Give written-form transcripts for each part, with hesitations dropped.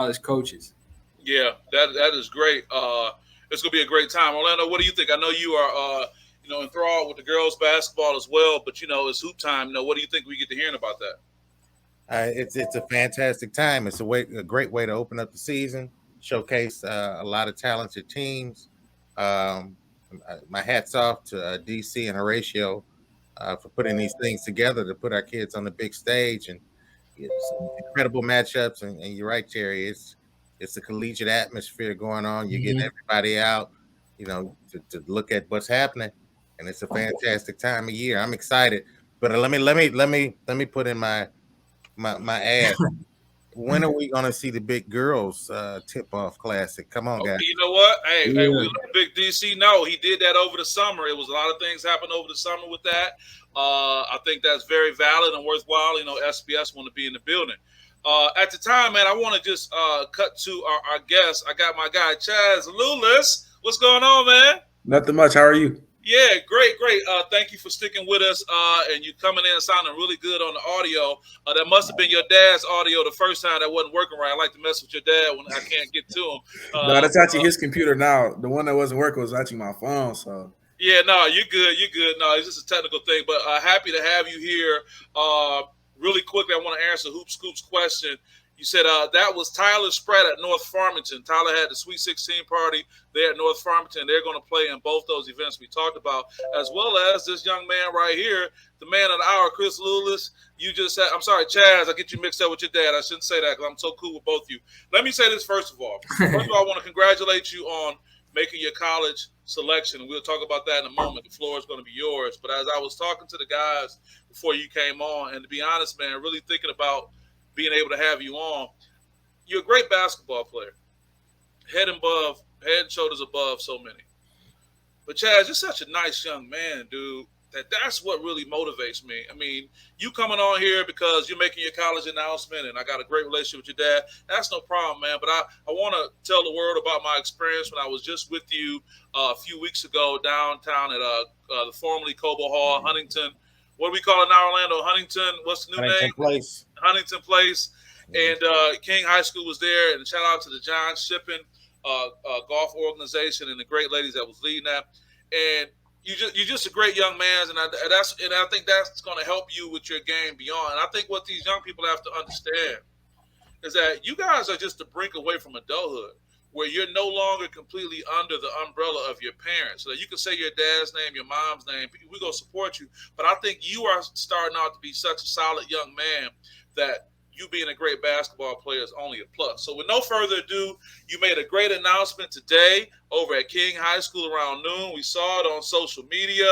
college coaches. Yeah, that is great. It's gonna be a great time. Orlando, what do you think? I know you are enthralled with the girls basketball as well, but it's hoop time. What do you think we get to hearing about that? It's a fantastic time. It's a great way to open up the season, showcase a lot of talented teams. Um, my hats off to DC and Horatio for putting these things together to put our kids on the big stage and some incredible matchups. And you're right, Terry. It's a collegiate atmosphere going on. You're getting Hmm. everybody out, to look at what's happening, and it's a fantastic time of year. I'm excited. But let me put in my ass. When are we gonna see the big girls tip off classic? Come on, Okay, guys. you know what? Hey, we Yeah. let Big DC know he did that over the summer. It was a lot of things happened over the summer with that. I think that's very valid and worthwhile. SPS want to be in the building. At the time, man, I want to just cut to our guest. I got my guy Chas Lewless. What's going on, man? Nothing much. How are you? Yeah, great, great. Thank you for sticking with us, and you coming in sounding really good on the audio. That must have been your dad's audio the first time that wasn't working right. I like to mess with your dad when I can't get to him. No, that's actually his computer now. The one that wasn't working was actually my phone. So Yeah, no, you're good. You're good. No, it's just a technical thing, but happy to have you here. Really quickly, I want to answer Hoop Scoop's question. You said that was Tyler's spread at North Farmington. Tyler had the Sweet 16 party there at North Farmington. They're going to play in both those events we talked about, as well as this young man right here, the man of the hour, Chris Lewless. You just said, I'm sorry, Chaz, I get you mixed up with your dad. I shouldn't say that because I'm so cool with both of you. Let me say this first of all. First of all, I want to congratulate you on making your college selection. And we'll talk about that in a moment. The floor is going to be yours. But as I was talking to the guys before you came on, and to be honest, man, really thinking about being able to have you on, you're a great basketball player. Head and shoulders above so many. But Chaz, you're such a nice young man, dude. That's what really motivates me. I mean, you coming on here because you're making your college announcement, and I got a great relationship with your dad. That's no problem, man. But I want to tell the world about my experience when I was just with you a few weeks ago downtown at the formerly Cobo Hall, Huntington. What do we call it now, Orlando? Huntington. What's the new Huntington name? Place. Huntington Place. And King High School was there. And shout out to the John Shippen golf organization and the great ladies that was leading that. And you're just a great young man, and I think that's going to help you with your game beyond. And I think what these young people have to understand is that you guys are just a brink away from adulthood, where you're no longer completely under the umbrella of your parents. So that you can say your dad's name, your mom's name, we're going to support you. But I think you are starting out to be such a solid young man that you being a great basketball player is only a plus. So with no further ado, you made a great announcement today over at King High School around noon. We saw it on social media.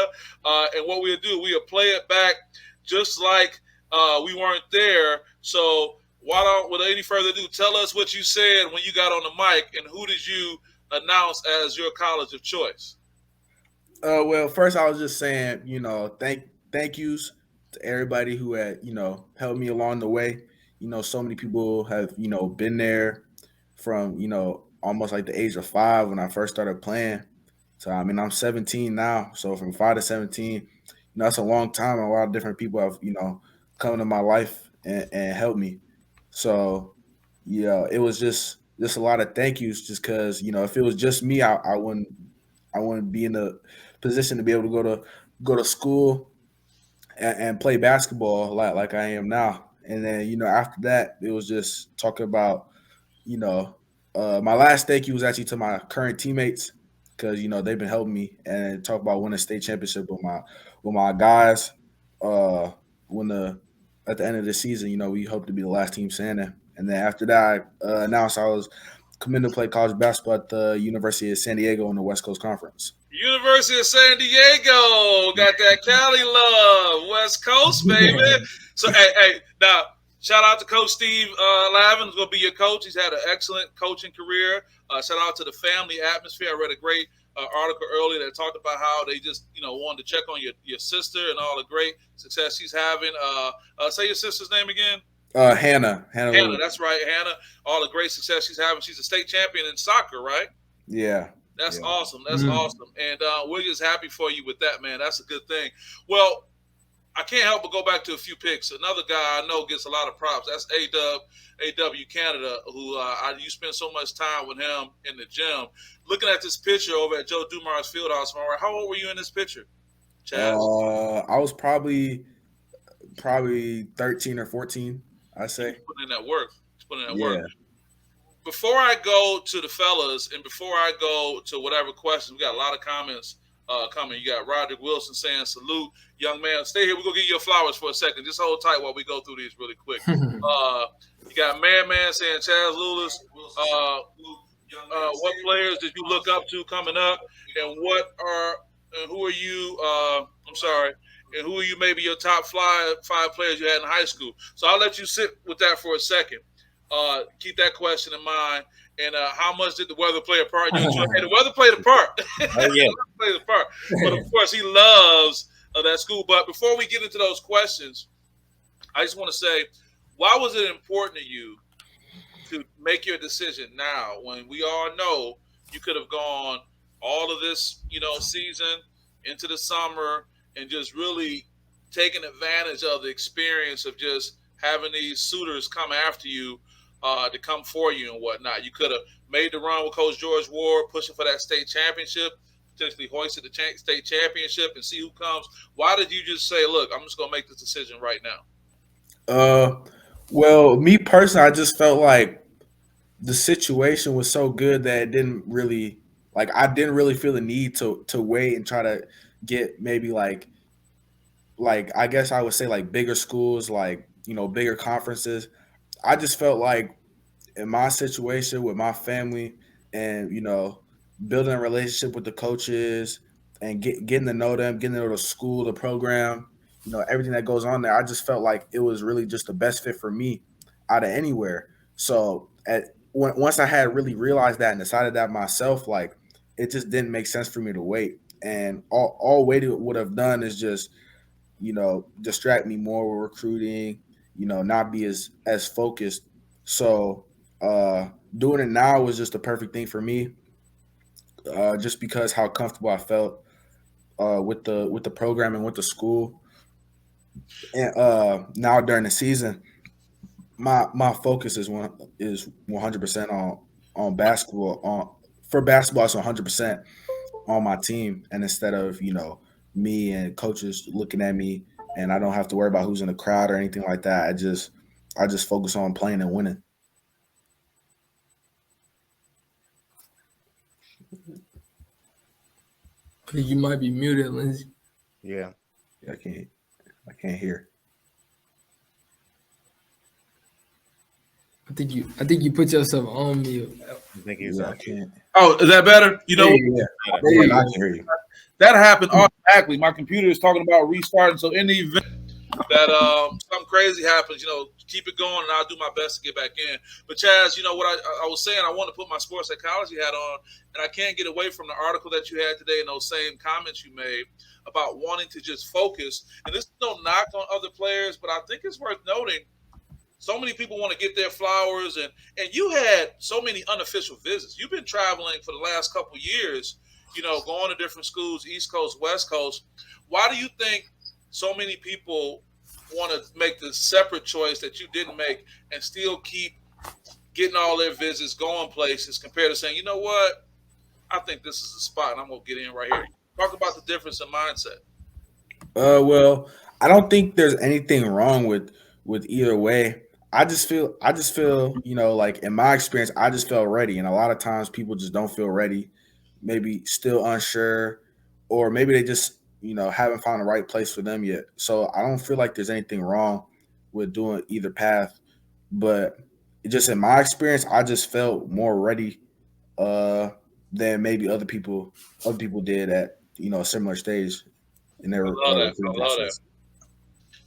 And what we'll do, we'll play it back just like we weren't there. So why don't, without any further ado, tell us what you said when you got on the mic, and who did you announce as your college of choice? well, first I was just saying, thank yous to everybody who had, helped me along the way. So many people have, been there from, almost like the age of 5 when I first started playing. So I mean, I'm 17 now. So from 5 to 17, that's a long time. A lot of different people have, come into my life and helped me. So yeah, it was just a lot of thank yous. Just because if it was just me, I wouldn't be in the position to be able to go to school and play basketball like I am now. And then after that, it was just talking about you know my last thank you was actually to my current teammates because they've been helping me and talk about winning a state championship with my guys. Uh, when the At the end of the season, we hope to be the last team standing. And then after that, I announced I was coming to play college basketball at the University of San Diego in the West Coast Conference. University of San Diego got that Cali love, West Coast, baby. So, hey, now shout out to Coach Steve Lavin, who's going to be your coach. He's had an excellent coaching career. Shout out to the family atmosphere. I read a great article earlier that talked about how they just, wanted to check on your sister and all the great success she's having. Say your sister's name again. Hannah Hannah, Lewis. that's right, Hannah. All the great success she's having. She's a state champion in soccer, right? Yeah, That's yeah. awesome. That's awesome. And we're just happy for you with that, man. That's a good thing. Well, I can't help but go back to a few picks. Another guy I know gets a lot of props. That's AW Canada, who you spend so much time with him in the gym. Looking at this picture over at Joe Dumars Fieldhouse, how old were you in this picture, Chaz? I was probably 13 or 14, I say. Putting in that work. Work. Before I go to the fellas and before I go to whatever questions, we got a lot of comments coming. You got Roderick Wilson saying, salute, young man. Stay here. We're going to give you your flowers for a second. Just hold tight while we go through these really quick. You got Man saying, Chas Lewless, what players did you look up to coming up? And who are you, and who are you maybe your top five players you had in high school? So I'll let you sit with that for a second. Keep that question in mind. And how much did the weather play a part? Hey, the weather played a part. Oh, yeah. Played a part. But of course, he loves that school. But before we get into those questions, I just want to say, why was it important to you to make your decision now when we all know you could have gone all of this, season into the summer and just really taking advantage of the experience of just having these suitors come after you to come for you and whatnot. You could have made the run with Coach George Ward, pushing for that state championship, potentially hoisted the state championship and see who comes. Why did you just say, look, I'm just going to make this decision right now? Well, me personally, I just felt like the situation was so good that it didn't really I didn't really feel the need to wait and try to get maybe like I guess I would say like bigger schools, bigger conferences. I just felt like in my situation with my family and building a relationship with the coaches and getting to know them, getting to know the school, the program, everything that goes on there. I just felt like it was really just the best fit for me out of anywhere. So once I had really realized that and decided that myself, it just didn't make sense for me to wait. And all waiting would have done is just, distract me more with recruiting, not be as focused. So doing it now was just the perfect thing for me, just because how comfortable I felt with the program and with the school. And now during the season, my focus is 100% on basketball. For basketball, it's 100% on my team, and instead of me and coaches looking at me, and I don't have to worry about who's in the crowd or anything like that. I just focus on playing and winning. You might be muted, Lindsay. Yeah. I can't hear. I think you put yourself on mute. I think he's I can't. Oh, is that better? Yeah. I can hear you. That happened automatically. My computer is talking about restarting. So in the event that something crazy happens, keep it going, and I'll do my best to get back in. But Chaz, what I was saying, I want to put my sports psychology hat on, and I can't get away from the article that you had today and those same comments you made about wanting to just focus. And this is no knock on other players, but I think it's worth noting. So many people want to get their flowers, and you had so many unofficial visits. You've been traveling for the last couple of years, going to different schools, East Coast, West Coast. Why do you think so many people want to make the separate choice that you didn't make and still keep getting all their visits, going places, compared to saying, you know what, I think this is the spot, and I'm going to get in right here. Talk about the difference in mindset. Well, I don't think there's anything wrong with either way. I just feel, in my experience, I just felt ready. And a lot of times people just don't feel ready, maybe still unsure, or maybe they just, haven't found the right place for them yet. So I don't feel like there's anything wrong with doing either path. But just in my experience, I just felt more ready than maybe other people did at, a similar stage in their process.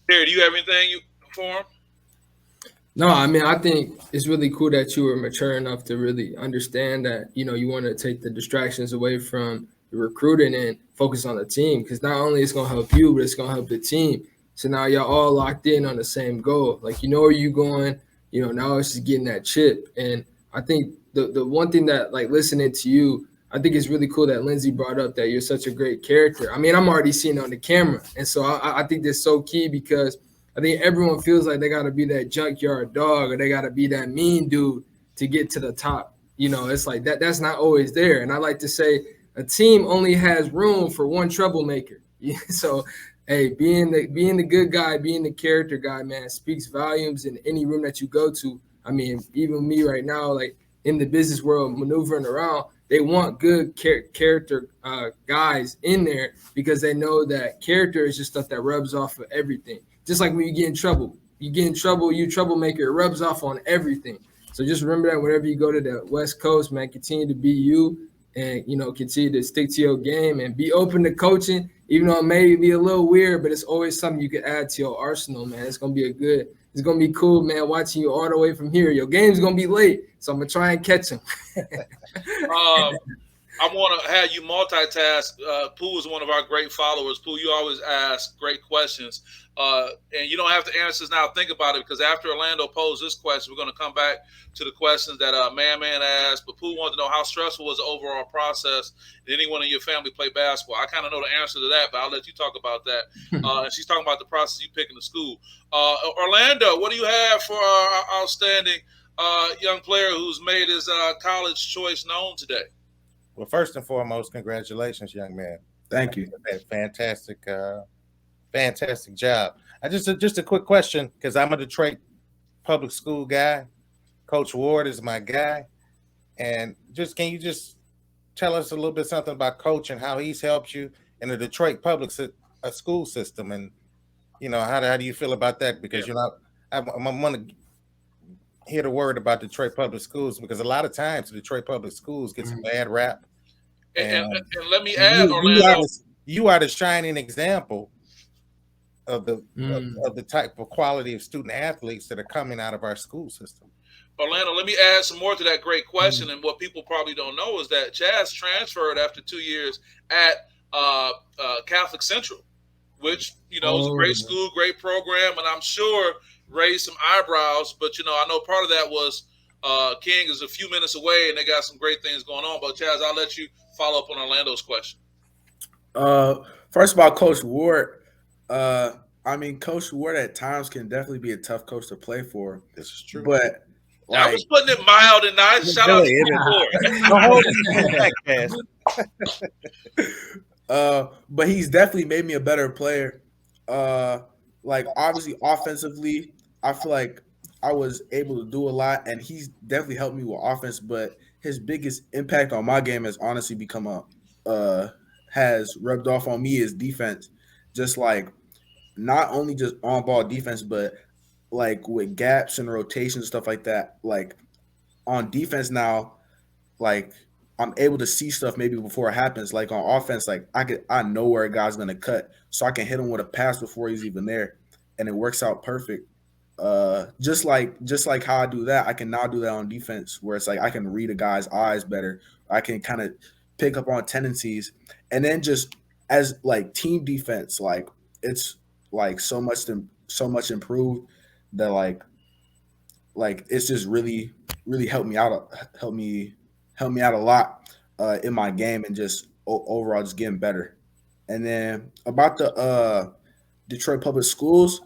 Here, do you have anything for him? No, I mean, I think it's really cool that you were mature enough to really understand that, you want to take the distractions away from the recruiting and focus on the team, because not only it's going to help you, but it's going to help the team. So now y'all all locked in on the same goal. Where you're going, now it's just getting that chip. And I think the one thing that, listening to you, I think it's really cool that Lindsay brought up that you're such a great character. I mean, I'm already seeing it on the camera. And so I think that's so key because I think everyone feels like they got to be that junkyard dog or they got to be that mean dude to get to the top. You know, it's like that's not always there. And I like to say a team only has room for one troublemaker. So, hey, being the good guy, being the character guy, man, speaks volumes in any room that you go to. I mean, even me right now, like in the business world, maneuvering around, they want good character guys in there because they know that character is just stuff that rubs off of everything. Just like when you get in trouble, you troublemaker, it rubs off on everything. So just remember that whenever you go to the West Coast, man, continue to be you and, you know, continue to stick to your game and be open to coaching, even though it may be a little weird, but it's always something you can add to your arsenal, man. It's going to be cool, man, watching you all the way from here. Your game's going to be late, so I'm going to try and catch him. I want to have you multitask. Pooh is one of our great followers. Pooh, you always ask great questions. And you don't have to answer this now. Think about it, because after Orlando posed this question, we're going to come back to the questions that Man asked. But Pooh wanted to know how stressful was the overall process. Did anyone in your family play basketball? I kind of know the answer to that, but I'll let you talk about that. And she's talking about the process you picking the school. Orlando, what do you have for our outstanding young player who's made his college choice known today? Well, first and foremost, congratulations, young man. Thank you. Fantastic job. Just a quick question, because I'm a Detroit public school guy. Coach Ward is my guy. And can you just tell us a little bit something about Coach and how he's helped you in the Detroit public school system? And, you know, how do you feel about that? Because, you know, I want to hear the word about Detroit public schools, because a lot of times Detroit public schools get some bad rap. And let me add, Orlando, you are the shining example of the type of quality of student athletes that are coming out of our school system. Orlando, let me add some more to that great question. And what people probably don't know is that Chas transferred after 2 years at Catholic Central, which, you know, is a great school, great program, and I'm sure raised some eyebrows. But, you know, I know part of that was King is a few minutes away and they got some great things going on. But Chas, I'll let you follow up on Orlando's question. First of all, Coach Ward, I mean, Coach Ward at times can definitely be a tough coach to play for. This is true. But I was putting it mild and nice. Shout out to Ward. But he's definitely made me a better player. Like, obviously, offensively, I feel like I was able to do a lot, and he's definitely helped me with offense. But his biggest impact on my game has honestly become has rubbed off on me is defense. Just like, not only just on ball defense, but like with gaps and rotations, stuff like that. Like on defense now, like I'm able to see stuff maybe before it happens. Like on offense, like I know where a guy's gonna cut, so I can hit him with a pass before he's even there, and it works out perfect. Just like how I do that, I can now do that on defense, where it's like I can read a guy's eyes better. I can kind of pick up on tendencies, and then just as like team defense, like it's like so much improved that like it's just really helped me out a lot in my game, and just overall just getting better. And then about the Detroit public schools,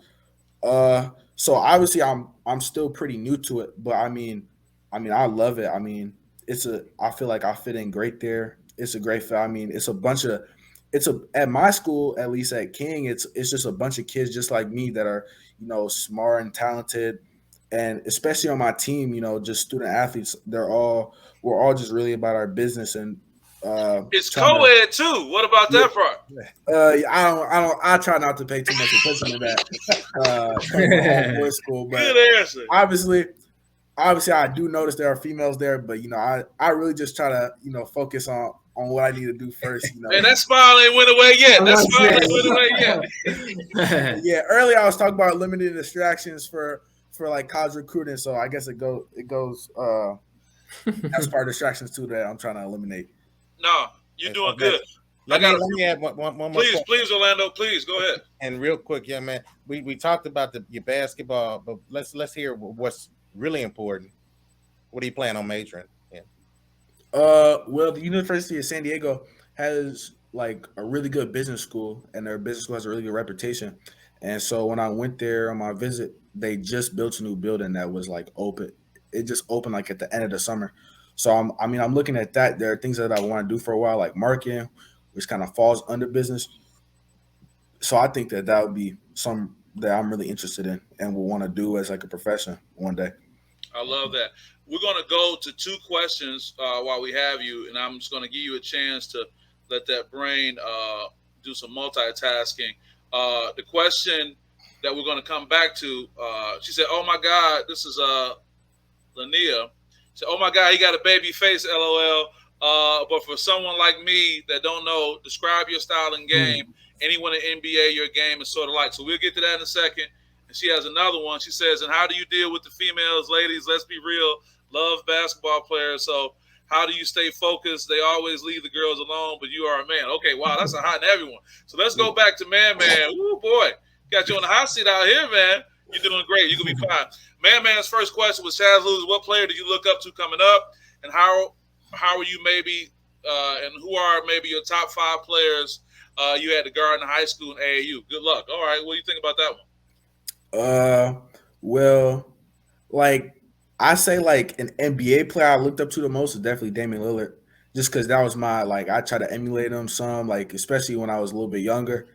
so obviously I'm still pretty new to it, but I mean I love it. I mean I feel like I fit in great there. It's a great fit. I mean at my school, at least at King, it's just a bunch of kids just like me that are, you know, smart and talented, and especially on my team, you know, just student athletes. We're all just really about our business, and it's co-ed too. What about that part? I try not to pay too much attention to that. Boys school, but good answer. Obviously, I do notice there are females there, but you know, I really just try to, you know, focus on what I need to do first. You know, and that smile ain't went away yet. Yeah, earlier I was talking about limiting distractions for like college recruiting, so I guess it goes as far as distractions too that I'm trying to eliminate. No, you're doing good. Let me add one more. Please, Orlando, please go ahead. And real quick, young man, we talked about your basketball, but let's hear what's really important. What are you planning on majoring in? Well, the University of San Diego has like a really good business school, and their business school has a really good reputation. And so when I went there on my visit, they just built a new building that was like open. It just opened like at the end of the summer. So I'm looking at that. There are things that I want to do for a while, like marketing, which kind of falls under business. So I think that would be some that I'm really interested in and will want to do as like a profession one day. I love that. We're going to go to two questions while we have you, and I'm just going to give you a chance to let that brain do some multitasking. The question that we're going to come back to, she said, "Oh my God, this is Lania." She said, "Oh my God, he got a baby face, LOL." But for someone like me that don't know, describe your style and game. Anyone in NBA, your game is sort of like. So we'll get to that in a second. And she has another one. She says, "And how do you deal with the females, ladies? Let's be real. Love basketball players. So how do you stay focused? They always leave the girls alone, but you are a man." Okay, wow, that's a hot and heavy one. So let's go back to Man. Ooh, boy, got you on the hot seat out here, man. You're doing great. You're going to be fine. Man's first question was, Chas Lewless, what player did you look up to coming up? And how are you maybe, and who are maybe your top 5 players you had to guard in high school and AAU? Good luck. All right, what do you think about that one? Well, like I say, like an NBA player I looked up to the most is definitely Damian Lillard, just because that was my like I try to emulate him some, like especially when I was a little bit younger,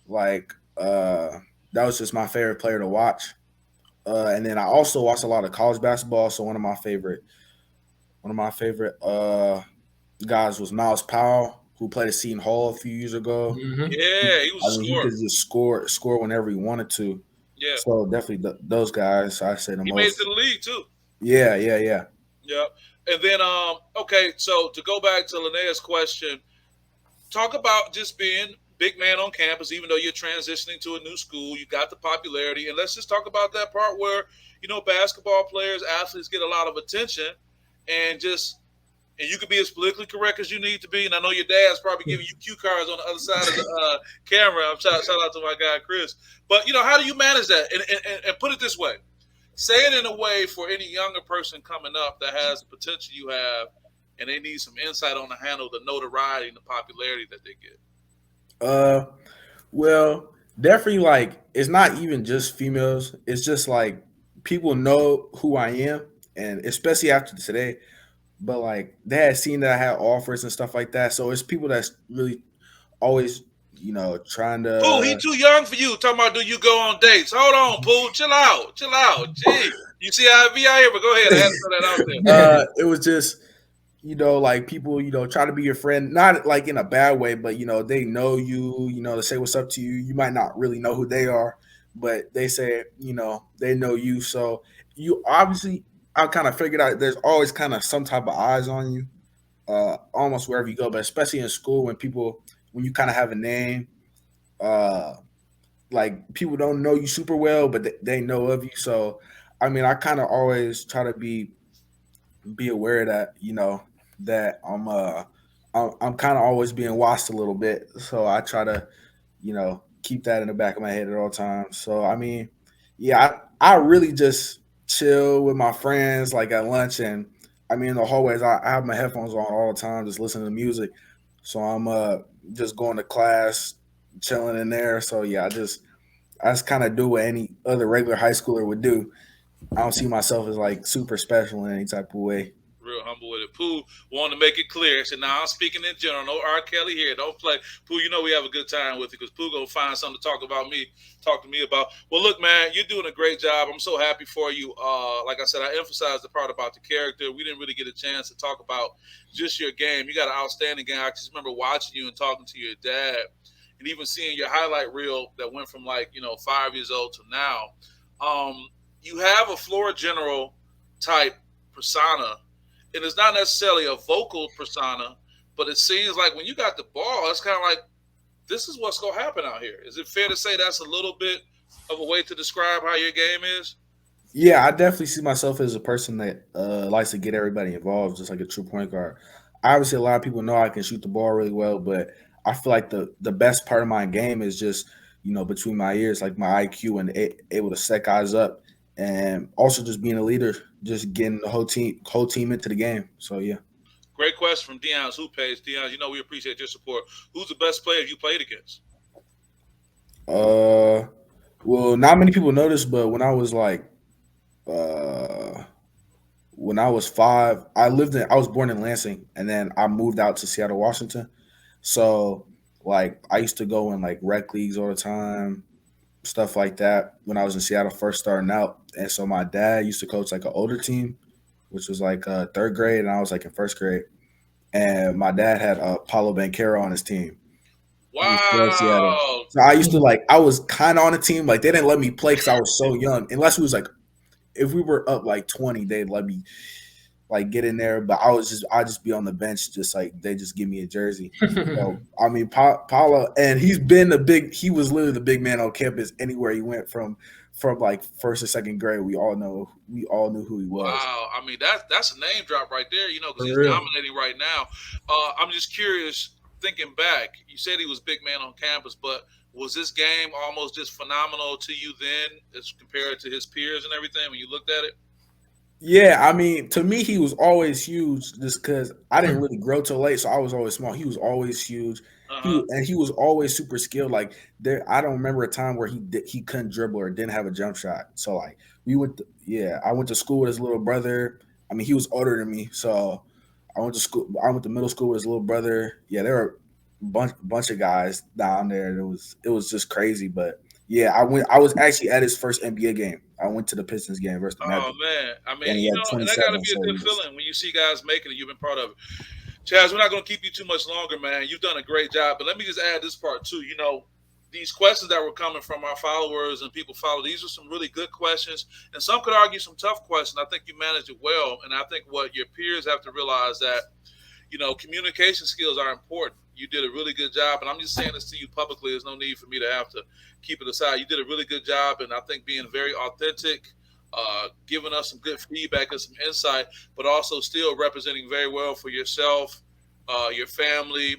like that was just my favorite player to watch. And then I also watched a lot of college basketball. So one of my favorite guys was Miles Powell, who played at Seton Hall a few years ago. Mm-hmm. Yeah, he was a He scorer. could just score whenever he wanted to. Yeah, So definitely those guys I say the he made it most. to the league too. Yeah. Yeah. And then, okay, so to go back to Linnea's question, talk about just being big man on campus, even though you're transitioning to a new school, you got the popularity. And let's just talk about that part where, basketball players, athletes get a lot of attention and you can be as politically correct as you need to be. And I know your dad's probably giving you cue cards on the other side of the camera. Shout out to my guy, Chris. But, how do you manage that? And put it this way. Say it in a way for any younger person coming up that has the potential you have, and they need some insight on to handle the notoriety and the popularity that they get. Well, definitely like it's not even just females. It's just like people know who I am, and especially after today. But like they had seen that I had offers and stuff like that. So it's people that's really always, trying to. Pooh, he too young for you. Talking about do you go on dates? Hold on, Pooh. Chill out. Gee, you see how I be out here? But go ahead. I had to throw that out there. It was just, like people, try to be your friend, not like in a bad way, but they know you, they say what's up to you. You might not really know who they are, but they say, they know you. So you obviously, I kind of figured out there's always kind of some type of eyes on you, almost wherever you go, but especially in school when you kind of have a name, like people don't know you super well, but they know of you. So, I mean, I kind of always try to be aware of that, that I'm kind of always being watched a little bit. So I try to, keep that in the back of my head at all times. So, I mean, yeah, I really just chill with my friends like at lunch, and I mean in the hallways I have my headphones on all the time, just listening to music. So I'm just going to class, chilling in there. So yeah, I just kind of do what any other regular high schooler would do. I don't see myself as like super special in any type of way. Real humble with it. Pooh wanted to make it clear. I said, "Now I'm speaking in general. No R. Kelly here. Don't play." Pooh, we have a good time with it because Pooh gonna find something to talk to me about. Well, look, man, you're doing a great job. I'm so happy for you. Like I said, I emphasized the part about the character. We didn't really get a chance to talk about just your game. You got an outstanding game. I just remember watching you and talking to your dad, and even seeing your highlight reel that went from 5 years old to now. You have a floor general type persona. And it's not necessarily a vocal persona, but it seems like when you got the ball, it's kind of like, this is what's going to happen out here. Is it fair to say that's a little bit of a way to describe how your game is? Yeah, I definitely see myself as a person that likes to get everybody involved, just like a true point guard. Obviously, a lot of people know I can shoot the ball really well, but I feel like the best part of my game is just, between my ears, like my IQ and able to set guys up. And also just being a leader, just getting the whole team into the game. So yeah. Great question from Dion's Hoop page. Dion, we appreciate your support. Who's the best player you played against? Well, not many people know this, but when I was when I was 5, I was born in Lansing, and then I moved out to Seattle, Washington. So I used to go in rec leagues all the time, stuff like that when I was in Seattle first starting out. And so my dad used to coach an older team, which was third grade, and I was in first grade. And my dad had Paulo Banchero on his team. Wow. So I used to I was kind of on the team. They didn't let me play because I was so young. Unless it was if we were up 20, they'd let me get in there. But I'd just be on the bench, just they just give me a jersey. So I mean, Paulo, and he was literally the big man on campus anywhere he went from first or second grade. We all knew who he was. Wow. I mean, that's a name drop right there, because he's dominating right now. I'm just curious, thinking back, you said he was big man on campus, but was this game almost just phenomenal to you then as compared to his peers and everything when you looked at it? Yeah, I mean, to me, he was always huge just because I didn't really grow till late, so I was always small. He was always huge. He was always super skilled. I don't remember a time where he couldn't dribble or didn't have a jump shot. So I went to school with his little brother. I mean, he was older than me, so I went to middle school with his little brother. Yeah, there were a bunch of guys down there. It was just crazy, but yeah, I was actually at his first NBA game. I went to the Pistons game versus the Magic. Oh man, I mean, and that got to be a good feeling when you see guys making it. You've been part of it. Chaz, we're not going to keep you too much longer, man. You've done a great job, but let me just add this part too. These questions that were coming from our followers and people follow, these are some really good questions, and some could argue some tough questions. I think you managed it well, and I think what your peers have to realize that, communication skills are important. You did a really good job, and I'm just saying this to you publicly. There's no need for me to have to keep it aside. You did a really good job, and I think being very authentic, giving us some good feedback and some insight, but also still representing very well for yourself, your family,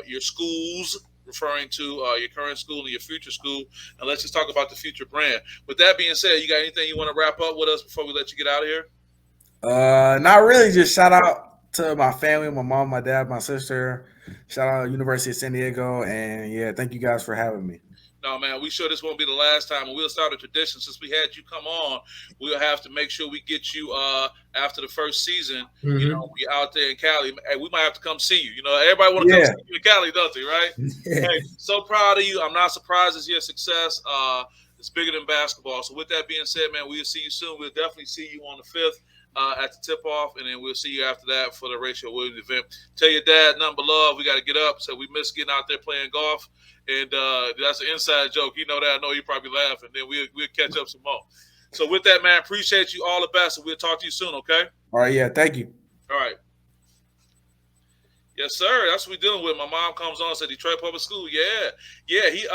your schools, referring to your current school and your future school. And let's just talk about the future brand. With that being said, you got anything you want to wrap up with us before we let you get out of here? Not really. Just shout out to my family, my mom, my dad, my sister. Shout out University of San Diego. And yeah, thank you guys for having me. No, man, we sure this won't be the last time. And we'll start a tradition. Since we had you come on, we'll have to make sure we get you after the first season. Mm-hmm. We out there in Cali. Hey, we might have to come see you. Everybody want to come see you in Cali, don't they, right? Hey, so proud of you. I'm not surprised it's your success. It's bigger than basketball. So with that being said, man, we'll see you soon. We'll definitely see you on the 5th at the tip-off, and then we'll see you after that for the Rachel Williams event. Tell your dad nothing but love. We got to get up. So we miss getting out there playing golf. And that's an inside joke. You know that. I know you probably laughing. Then we'll catch up some more. So with that, man, appreciate you. All the best. And we'll talk to you soon, okay? All right, yeah, thank you. All right. Yes, sir. That's what we're dealing with. My mom comes on and said Detroit Public School. Yeah. He